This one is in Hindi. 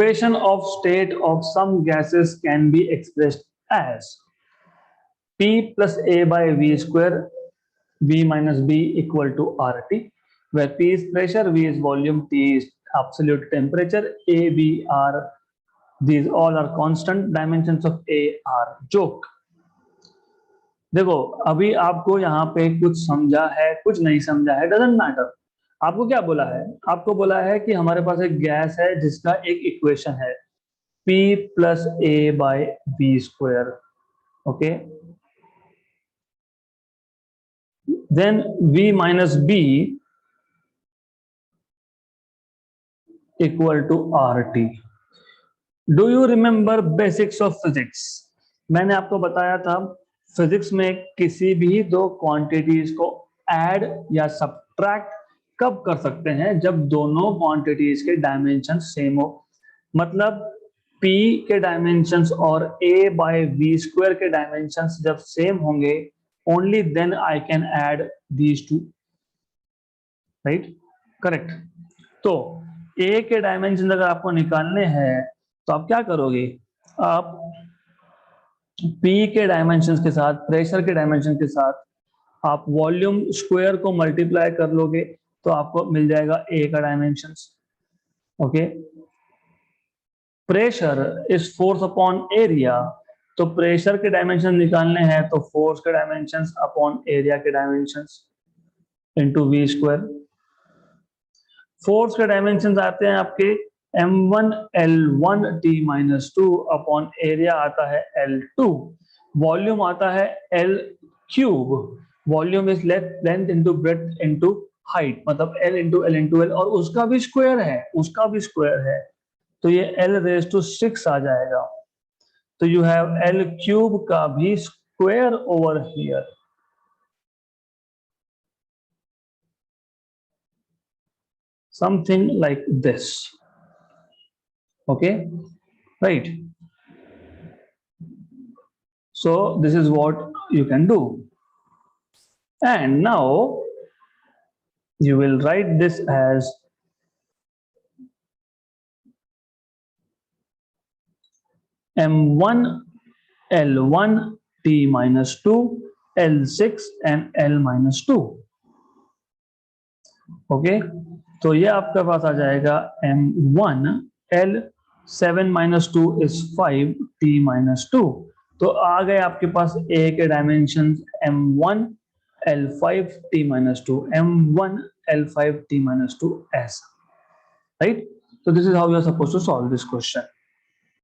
equation of state of some gases can be expressed as P plus A by V square, V minus B equal to RT, where P is pressure, V is volume, T is absolute temperature, A, B are, these all are constant, dimensions of A are joke. देखो अभी आपको यहाँ पे कुछ समझा है, कुछ नहीं समझा है, डजंट मैटर। आपको क्या बोला है? आपको बोला है कि हमारे पास एक गैस है जिसका एक इक्वेशन है P plus A by B square, okay, then V minus B equal to RT। Do you remember basics of physics? मैंने आपको बताया था फिजिक्स में किसी भी दो क्वांटिटीज को ऐड या सब्ट्रैक्ट कब कर सकते हैं? जब दोनों क्वांटिटीज के डायमेंशन सेम हो। मतलब P के डायमेंशंस और A बाय V स्क्वायर के डायमेंशंस जब सेम होंगे, only then I can add these two, right? Correct. तो A के डायमेंशन अगर आपको निकालने हैं तो आप क्या करोगे? आप P के डायमेंशंस के साथ, प्रेशर के डायमेंशन के साथ आप वॉल्यूम स्क्वायर को मल्टीप्लाई कर लोगे तो आपको मिल जाएगा A का dimensions, okay. Pressure is force upon area, तो प्रेशर के डायमेंशन निकालने हैं तो फोर्स के डायमेंशंस अपॉन एरिया के dimensions into V square. Force के डायमेंशंस आते हैं आपके M1 L1 T minus 2 upon area आता है L2, वॉल्यूम आता है L cube, volume is length into breadth into height, मतलब L into L into L, और उसका भी स्क्वायर है, उसका भी स्क्वायर है, तो ये L रेज टू 6 आ जाएगा। तो यू हैव L क्यूब का भी square over here. Something like this, okay, right? So this is what you can do, and now you will write this as M1 L1 T minus 2 L6 and L minus 2, okay? तो ये आपके पास आ जाएगा M1 L7 minus 2 is 5 T minus 2, तो आ गए आपके पास A के dimension M1 L5 T minus 2, M1 L5 T minus 2 ऐसा, right? So this is how you are supposed to solve this question.